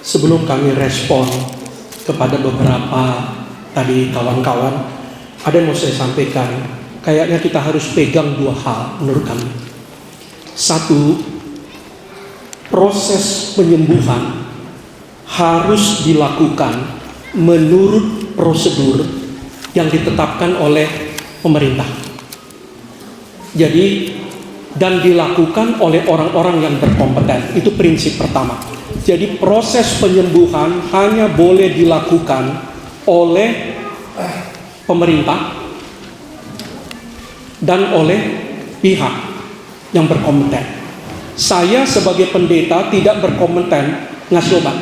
Sebelum kami respon kepada beberapa tadi kawan-kawan, ada yang mau saya sampaikan. Kayaknya kita harus pegang dua hal menurut kami. Satu, proses penyembuhan harus dilakukan menurut prosedur yang ditetapkan oleh pemerintah. Jadi, dan dilakukan oleh orang-orang yang berkompeten. Itu prinsip pertama. Jadi proses penyembuhan hanya boleh dilakukan oleh pemerintah dan oleh pihak yang berkompeten. Saya sebagai pendeta tidak berkompeten ngasih obat.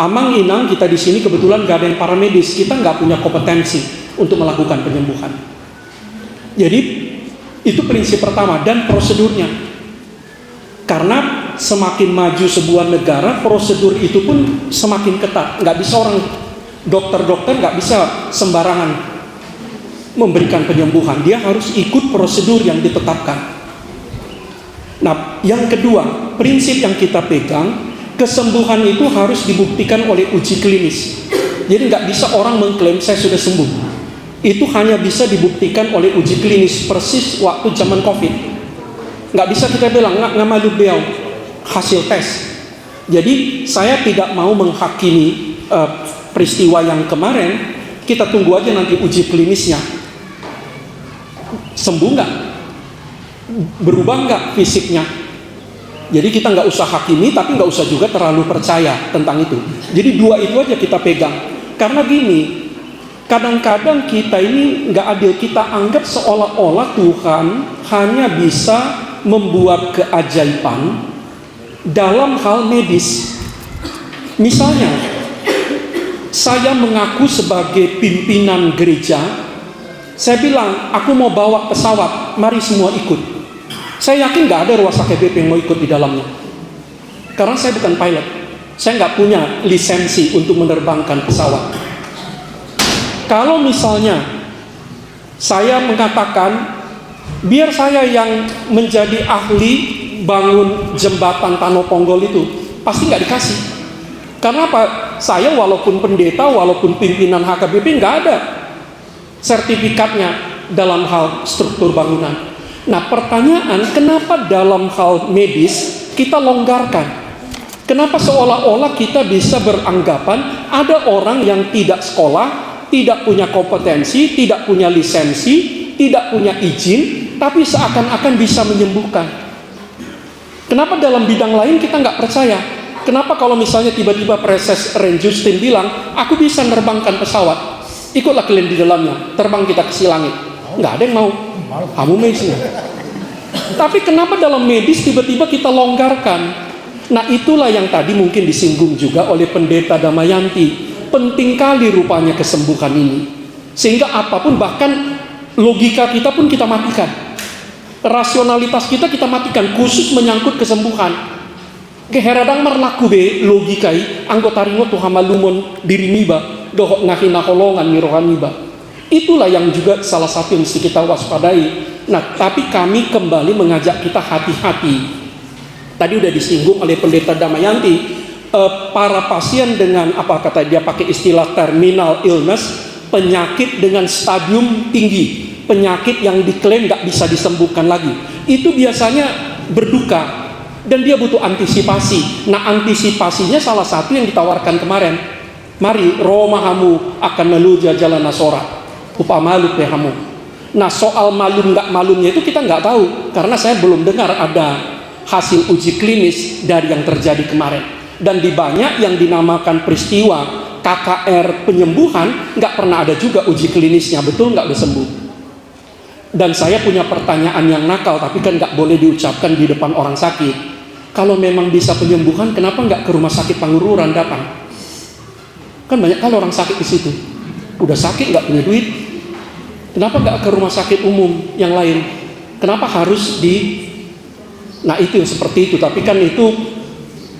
Amang inang kita di sini kebetulan gak ada yang paramedis, kita nggak punya kompetensi untuk melakukan penyembuhan. Jadi itu prinsip pertama dan prosedurnya. Karena semakin maju sebuah negara, prosedur itu pun semakin ketat. Nggak bisa orang dokter nggak bisa sembarangan memberikan penyembuhan. Dia harus ikut prosedur yang ditetapkan. Nah, yang kedua, prinsip yang kita pegang, kesembuhan itu harus dibuktikan oleh uji klinis. Jadi nggak bisa orang mengklaim saya sudah sembuh. Itu hanya bisa dibuktikan oleh uji klinis, persis waktu zaman COVID. Nggak bisa kita bilang nggak malu beliau hasil tes. Jadi saya tidak mau menghakimi peristiwa yang kemarin. Kita tunggu aja nanti uji klinisnya. Sembuh nggak? Berubah nggak fisiknya? Jadi kita nggak usah hakimi, tapi nggak usah juga terlalu percaya tentang itu. Jadi dua itu aja kita pegang. Karena gini, kadang-kadang kita ini nggak adil. Kita anggap seolah-olah Tuhan hanya bisa membuat keajaiban dalam hal medis. Misalnya, saya mengaku sebagai pimpinan gereja. Saya bilang, aku mau bawa pesawat, mari semua ikut. Saya yakin nggak ada rumah sakit BP yang mau ikut di dalamnya. Karena saya bukan pilot. Saya nggak punya lisensi untuk menerbangkan pesawat. Kalau misalnya saya mengatakan, biar saya yang menjadi ahli bangun jembatan Tanoponggol itu, pasti nggak dikasih. Karena apa? Saya walaupun pendeta, walaupun pimpinan HKBP, nggak ada sertifikatnya dalam hal struktur bangunan. Nah, pertanyaan, kenapa dalam hal medis kita longgarkan? Kenapa seolah-olah kita bisa beranggapan ada orang yang tidak sekolah, tidak punya kompetensi, tidak punya lisensi, tidak punya izin, tapi seakan-akan bisa menyembuhkan? Kenapa dalam bidang lain kita nggak percaya? Kenapa kalau misalnya tiba-tiba Preses Ren Justin bilang, aku bisa nerbangkan pesawat, ikutlah kalian di dalamnya, terbang kita ke langit. Nggak ada yang mau. Kamu medisnya. Tapi kenapa dalam medis tiba-tiba kita longgarkan? Nah, itulah yang tadi mungkin disinggung juga oleh Pendeta Damayanti. Penting kali rupanya kesembuhan ini. Sehingga apapun, bahkan logika kita pun kita matikan. Rasionalitas kita matikan, khusus menyangkut kesembuhan. Keheradang merlaku be logikai anggota ringo tuh hamalumon diri miba dohok ngahina holongan mirohan miba. Itulah yang juga salah satu yang mesti kita waspadai. Nah, tapi kami kembali mengajak kita hati-hati. Tadi udah disinggung oleh Pendeta Damayanti, para pasien dengan apa kata dia pakai istilah terminal illness, penyakit dengan stadium tinggi, penyakit yang diklaim nggak bisa disembuhkan lagi. Itu biasanya berduka dan dia butuh antisipasi. Nah, antisipasinya salah satu yang ditawarkan kemarin. Mari romahamu akan menuju jalan nasora. Upamalu pehamu. Nah, soal malum nggak malumnya itu kita nggak tahu karena saya belum dengar ada hasil uji klinis dari yang terjadi kemarin. Dan di banyak yang dinamakan peristiwa KKR penyembuhan nggak pernah ada juga uji klinisnya, betul nggak udah sembuh. Dan saya punya pertanyaan yang nakal, tapi kan nggak boleh diucapkan di depan orang sakit. Kalau memang bisa penyembuhan, kenapa nggak ke rumah sakit Pangururan datang? Kan banyak kan orang sakit di situ. Udah sakit nggak punya duit. Kenapa nggak ke rumah sakit umum yang lain? Kenapa harus Nah, itu yang seperti itu. Tapi kan itu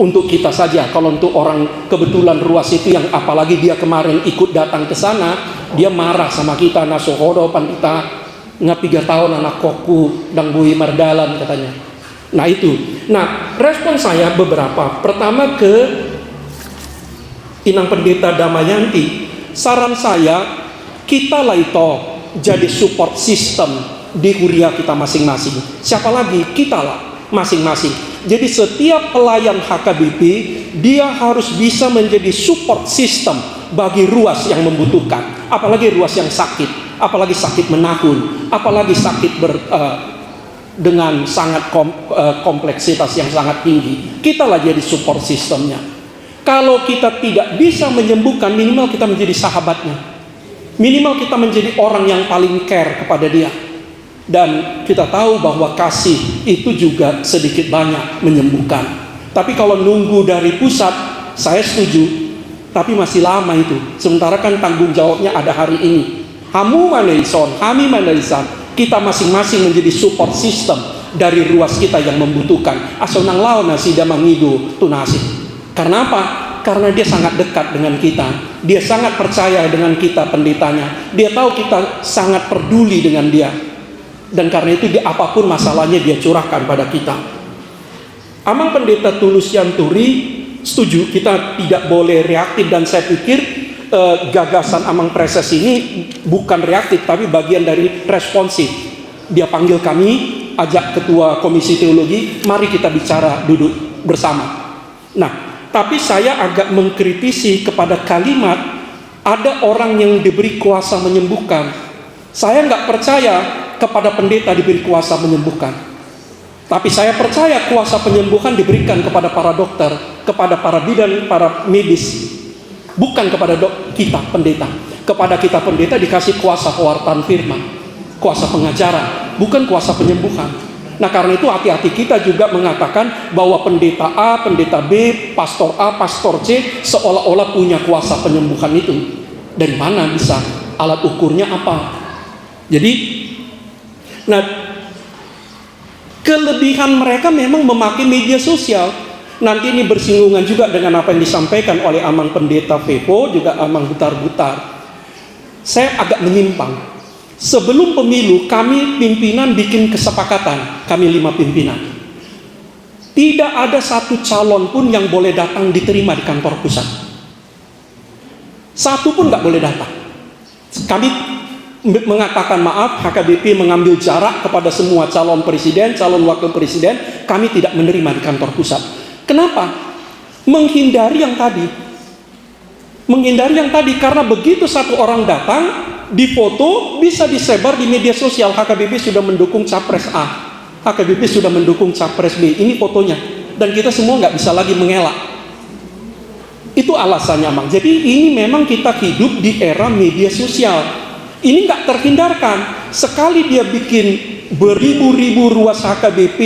untuk kita saja. Kalau untuk orang kebetulan ruas itu yang apalagi dia kemarin ikut datang ke sana, dia marah sama kita. Nasohodo pandita ngapiga tahun anak koku dan bui mardalan katanya. Nah itu. Nah, respon saya beberapa. Pertama ke Inang Pendeta Damayanti, saran saya kita lah itu jadi support system di kuria kita masing-masing. Siapa lagi? Kita lah masing-masing. Jadi setiap pelayan HKBP dia harus bisa menjadi support system bagi ruas yang membutuhkan, apalagi ruas yang sakit, apalagi sakit menahun, apalagi sakit dengan sangat kompleksitas yang sangat tinggi. Kita lah jadi support sistemnya. Kalau kita tidak bisa menyembuhkan, minimal kita menjadi sahabatnya, minimal kita menjadi orang yang paling care kepada dia. Dan kita tahu bahwa kasih itu juga sedikit banyak menyembuhkan. Tapi kalau nunggu dari pusat, saya setuju, tapi masih lama itu. Sementara kan tanggung jawabnya ada hari ini. Hamu manaisan, kami manaisan. Kita masing-masing menjadi support system dari ruas kita yang membutuhkan. Asonang lao nasi damangido tunasi. Karena apa? Karena dia sangat dekat dengan kita. Dia sangat percaya dengan kita pendetanya. Dia tahu kita sangat peduli dengan dia. Dan karena itu apapun masalahnya dia curahkan pada kita. Amang Pendeta Tulus Yanturi setuju kita tidak boleh reaktif, dan saya pikir gagasan Amang Preses ini bukan reaktif tapi bagian dari responsif. Dia panggil kami, ajak ketua komisi teologi, mari kita bicara, duduk bersama. Nah, tapi saya agak mengkritisi kepada kalimat ada orang yang diberi kuasa menyembuhkan. Saya nggak percaya kepada pendeta diberi kuasa menyembuhkan. Tapi saya percaya kuasa penyembuhan diberikan kepada para dokter, kepada para bidan, para medis, bukan kepada kita pendeta. Kepada kita pendeta dikasih kuasa pewartaan firman, kuasa pengajaran, bukan kuasa penyembuhan. Nah, karena itu hati-hati kita juga mengatakan bahwa pendeta A, pendeta B, pastor A, pastor C seolah-olah punya kuasa penyembuhan itu. Dari mana bisa? Alat ukurnya apa? Jadi, nah, kelebihan mereka memang memakai media sosial. Nanti ini bersinggungan juga dengan apa yang disampaikan oleh Amang Pendeta Vevo, juga Amang Butar-Butar. Saya agak menyimpang. Sebelum pemilu, kami pimpinan bikin kesepakatan, kami 5 pimpinan. Tidak ada satu calon pun yang boleh datang diterima di kantor pusat. Satu pun nggak boleh datang. Kami mengatakan maaf, HKBP mengambil jarak kepada semua calon presiden, calon wakil presiden, kami tidak menerima di kantor pusat. Kenapa? Menghindari yang tadi. Menghindari yang tadi, karena begitu satu orang datang, difoto, bisa disebar di media sosial, HKBP sudah mendukung capres A, HKBP sudah mendukung capres B, ini fotonya. Dan kita semua nggak bisa lagi mengelak. Itu alasannya, Mang. Jadi ini memang kita hidup di era media sosial. Ini nggak terhindarkan. Sekali dia bikin beribu-ribu ruas HKBP,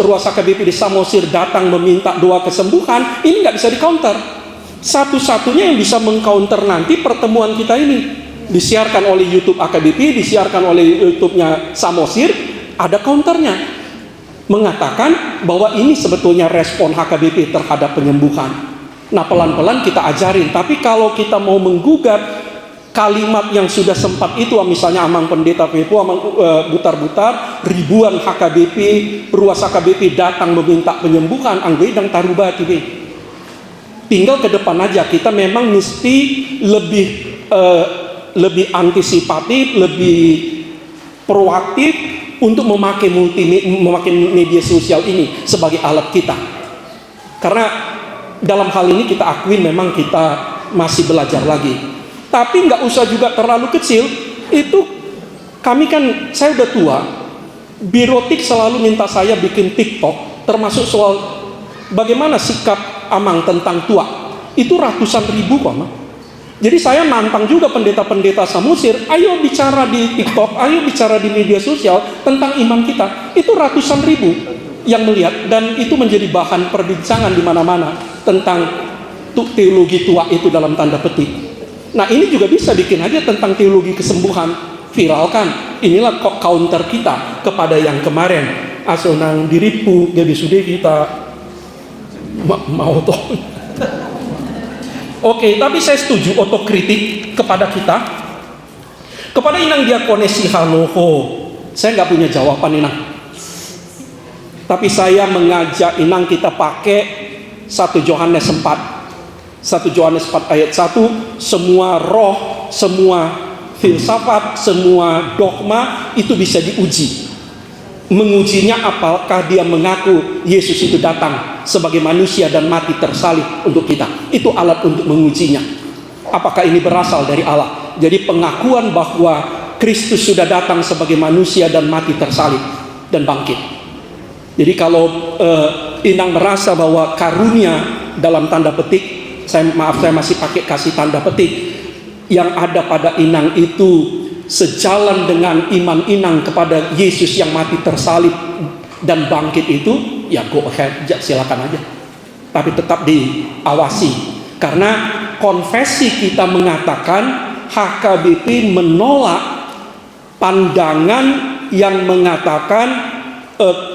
ruas HKBP di Samosir datang meminta doa kesembuhan, ini nggak bisa di-counter. Satu-satunya yang bisa meng-counter nanti pertemuan kita ini. Disiarkan oleh YouTube HKBP, disiarkan oleh YouTube-nya Samosir, ada counternya. Mengatakan bahwa ini sebetulnya respon HKBP terhadap penyembuhan. Nah, pelan-pelan kita ajarin. Tapi kalau kita mau menggugat kalimat yang sudah sempat itu, misalnya Amang Pendeta Vevo, Amang Butar-Butar, ribuan HKBP, ruas HKBP datang meminta penyembuhan, anggoidang taruba TV. Tinggal ke depan aja, kita memang mesti lebih antisipatif, lebih proaktif untuk memakai media sosial ini sebagai alat kita. Karena dalam hal ini kita akui memang kita masih belajar lagi. Tapi nggak usah juga terlalu kecil. Itu kami kan, saya udah tua. Birotik selalu minta saya bikin TikTok, termasuk soal bagaimana sikap Amang tentang tua. Itu ratusan ribu kok, Amang. Jadi saya nantang juga pendeta-pendeta Samosir, ayo bicara di TikTok, ayo bicara di media sosial tentang iman kita. Itu ratusan ribu yang melihat, dan itu menjadi bahan perbincangan di mana-mana tentang teologi tua itu dalam tanda petik. Nah, ini juga bisa bikin aja tentang teologi kesembuhan, viralkan. Inilah kok counter kita kepada yang kemarin. Asonang diripu, jadi sudah kita mau toh. Oke, tapi saya setuju otokritik kepada kita. Kepada Inang Diakonesi Hanoho, saya nggak punya jawaban, Inang. Tapi saya mengajak Inang kita pakai 1 Yohanes 4. 1 Yohanes 4 ayat 1, semua roh, semua filsafat, semua dogma itu bisa diuji. Mengujinya apakah dia mengaku Yesus itu datang sebagai manusia dan mati tersalib untuk kita. Itu alat untuk mengujinya. Apakah ini berasal dari Allah? Jadi pengakuan bahwa Kristus sudah datang sebagai manusia dan mati tersalib dan bangkit. Jadi kalau Inang merasa bahwa karunia dalam tanda petik, saya masih pakai kasih tanda petik, yang ada pada Inang itu sejalan dengan iman Inang kepada Yesus yang mati tersalib dan bangkit itu, ya go ahead, silakan aja. Tapi tetap diawasi, karena konfesi kita mengatakan HKBP menolak pandangan yang mengatakan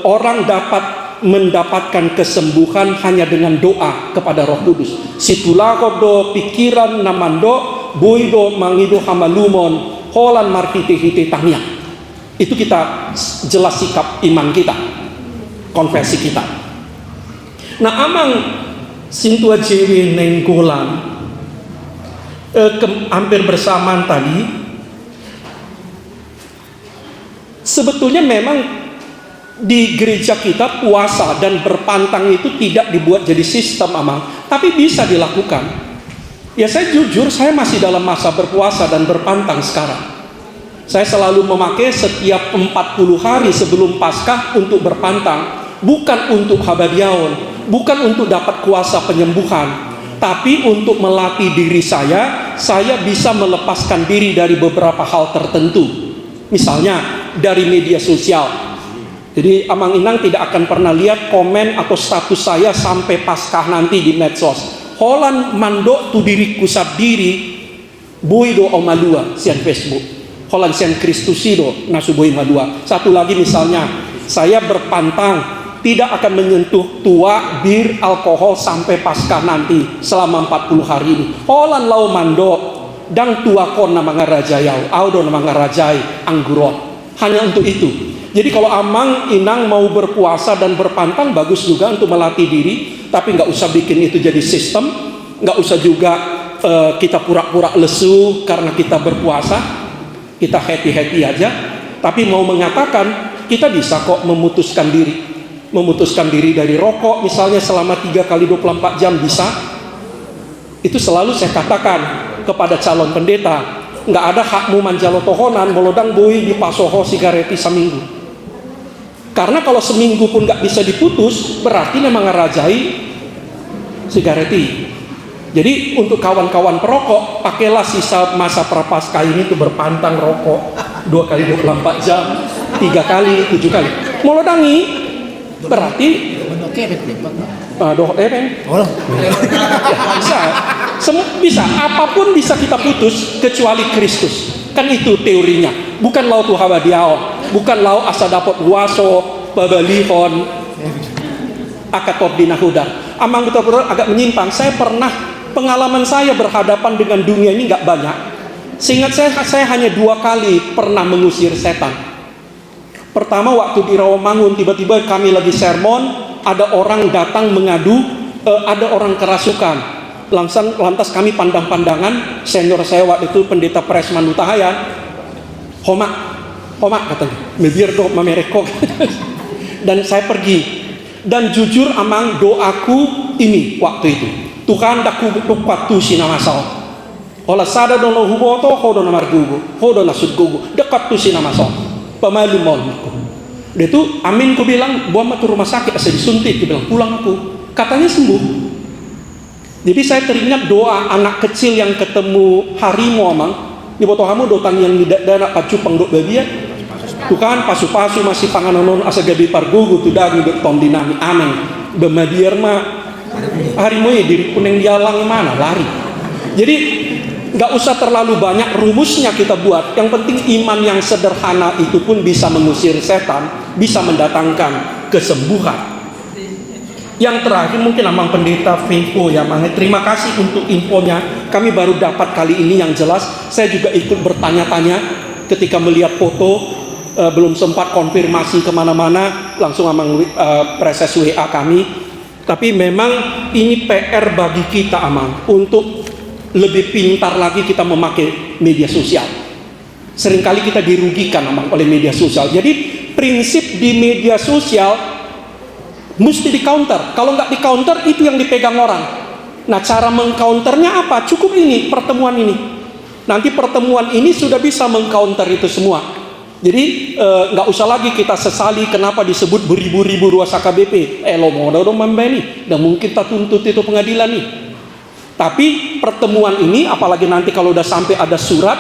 orang dapat mendapatkan kesembuhan hanya dengan doa kepada Roh Kudus. Situlah do pikiran namando boido mangido hamalumon holan marhite-hite tangya. Itu kita jelas sikap iman kita, konversi kita. Nah, amang sintua jewe nenggolan hampir bersamaan tadi, sebetulnya memang di gereja kita puasa dan berpantang itu tidak dibuat jadi sistem amang, tapi bisa dilakukan. Ya, saya jujur, saya masih dalam masa berpuasa dan berpantang sekarang. Saya selalu memakai setiap 40 hari sebelum Paskah untuk berpantang, bukan untuk habadiaon, bukan untuk dapat kuasa penyembuhan, tapi untuk melatih diri saya bisa melepaskan diri dari beberapa hal tertentu. Misalnya dari media sosial. Jadi Amang Inang tidak akan pernah lihat komen atau status saya sampai Paskah nanti di medsos. Holan mandok tu diriku sabdiri boy do omalua sian Facebook. Holan sian Kristusido nasu boy malua. Satu lagi misalnya, saya berpantang tidak akan menyentuh tua, bir, alkohol sampai Paskah nanti selama 40 hari ini. Holan lau mandok dang tua kon nama ngarajayau, audo nama ngarajai angguron. Hanya untuk itu. Jadi kalau Amang Inang mau berpuasa dan berpantang, bagus juga untuk melatih diri, tapi nggak usah bikin itu jadi sistem, nggak usah juga kita pura-pura lesu karena kita berpuasa, kita happy aja. Tapi mau mengatakan kita bisa kok memutuskan diri dari rokok misalnya selama 3 kali 24 jam bisa. Itu selalu saya katakan kepada calon pendeta, nggak ada hakmu manjalo tohonan molodang boi di pasoho sigareti seminggu. Karena kalau seminggu pun nggak bisa diputus, berarti memang ngerajai sigareti. Jadi untuk kawan-kawan perokok, pakailah sisa masa prapaskah ini tuh berpantang rokok 2 kali 24 jam, 3 kali, 7 kali. Molodangi berarti bisa, apapun bisa kita putus kecuali Kristus. Kan itu teorinya. Bukan lau tu hawadiao, bukan lau asa dapat waso, babalihon, akatop dinahudar. Amang betul-betul agak menyimpang. Pengalaman saya berhadapan dengan dunia ini nggak banyak. Seingat saya hanya 2 kali pernah mengusir setan. Pertama waktu di Rawamangun, tiba-tiba kami lagi sermon, ada orang datang mengadu, ada orang kerasukan. Lantas kami pandang-pandangan, senior saya waktu itu pendeta Presman Utahayan, homak katanya, mebiar do mamereko. Dan saya pergi. Dan jujur Amang, doaku ini waktu itu, Tuhan daku tukpat tu sinamasao. Ola sada dono huboto, hodo na margugo, hodo na sudgugo, dekat tu sinamasao. Pemalu molku. Dia tuh amin, ku bilang, buang matu rumah sakit, asal disuntik, ku bilang pulang aku. Katanya sembuh. Jadi saya teringat doa anak kecil yang ketemu harimau Amang. Di botohamu dotang yang tidak ada pacupang dok babia. Tukan pasu-pasu masih panganonon asa gabi pargugu tu dagi dok tom dinami amin. Bemadiar mah harimau ya diri kuning dialang mana lari. Jadi nggak usah terlalu banyak rumusnya kita buat. Yang penting iman yang sederhana itu pun bisa mengusir setan, bisa mendatangkan kesembuhan. Yang terakhir mungkin Amang Pendeta Fepo ya Mang, terima kasih untuk infonya. Kami baru dapat kali ini yang jelas. Saya juga ikut bertanya-tanya ketika melihat foto belum sempat konfirmasi kemana-mana, langsung Amang proses WA kami. Tapi memang ini PR bagi kita Amang, untuk lebih pintar lagi kita memakai media sosial. Seringkali kita dirugikan Amang oleh media sosial. Jadi prinsip di media sosial mesti di counter. Kalau nggak di counter, itu yang dipegang orang. Nah, cara mengcounternya apa? Cukup ini, pertemuan ini. Nanti pertemuan ini sudah bisa mengcounter itu semua. Jadi nggak usah lagi kita sesali kenapa disebut beribu-ribu ruas AKBP. Lo mau dong membeni, dan mungkin tak tuntut itu pengadilan nih. Tapi pertemuan ini, apalagi nanti kalau udah sampai ada surat,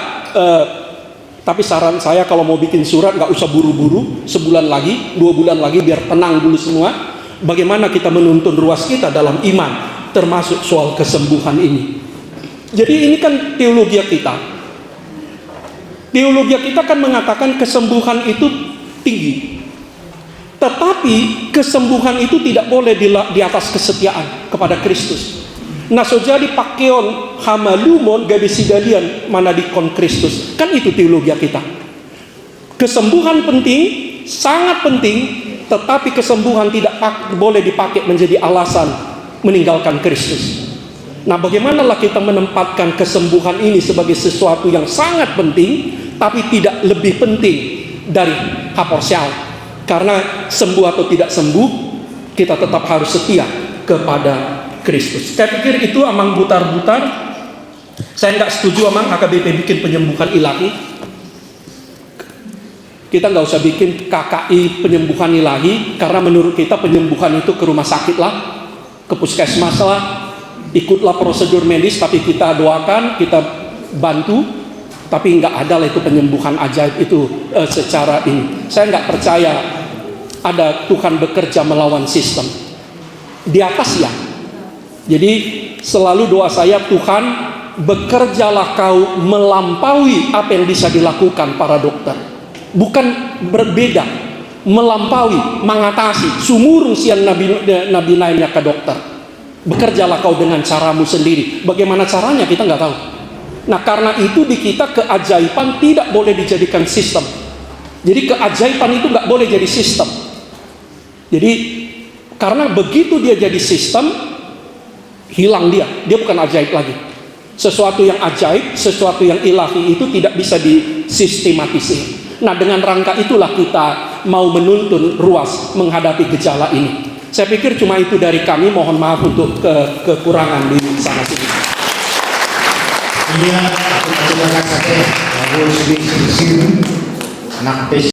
tapi saran saya kalau mau bikin surat nggak usah buru-buru, sebulan lagi, 2 bulan lagi, biar tenang dulu semua. Bagaimana kita menuntun ruas kita dalam iman, termasuk soal kesembuhan ini. Jadi ini kan teologi kita. Teologi kita kan mengatakan kesembuhan itu tinggi. Tetapi kesembuhan itu tidak boleh di atas kesetiaan kepada Kristus. Nah, so jadi pakeon hamalumon gabesidalian mana dikon Kristus. Kan itu teologi kita. Kesembuhan penting, sangat penting, tetapi kesembuhan tidak boleh dipakai menjadi alasan meninggalkan Kristus. Nah, bagaimanalah kita menempatkan kesembuhan ini sebagai sesuatu yang sangat penting, tapi tidak lebih penting dari haporsial. Karena sembuh atau tidak sembuh, kita tetap harus setia kepada Kristus. Saya pikir itu Amang butar-butar. Saya nggak setuju Amang AKBP bikin penyembuhan ilahi. Kita nggak usah bikin KKI penyembuhan ilahi, karena menurut kita penyembuhan itu ke rumah sakit lah, ke puskesmas lah, ikutlah prosedur medis, tapi kita doakan, kita bantu, tapi nggak ada lah itu penyembuhan ajaib itu secara ini. Saya nggak percaya ada Tuhan bekerja melawan sistem. Di atas ya. Jadi selalu doa saya, Tuhan bekerjalah kau melampaui apa yang bisa dilakukan para dokter. Bukan berbeda, melampaui, mengatasi sumurung sian nabi naimnya ke dokter. Bekerjalah kau dengan caramu sendiri. Bagaimana caranya kita nggak tahu. Nah, karena itu di kita keajaiban tidak boleh dijadikan sistem. Jadi keajaiban itu nggak boleh jadi sistem. Jadi karena begitu dia jadi sistem, hilang dia bukan ajaib lagi. Sesuatu yang ajaib, sesuatu yang ilahi itu tidak bisa disistematisir. Nah, dengan rangka itulah kita mau menuntun ruas menghadapi gejala ini. Saya pikir cuma itu dari kami. Mohon maaf untuk kekurangan di sana sini. Terima kasih.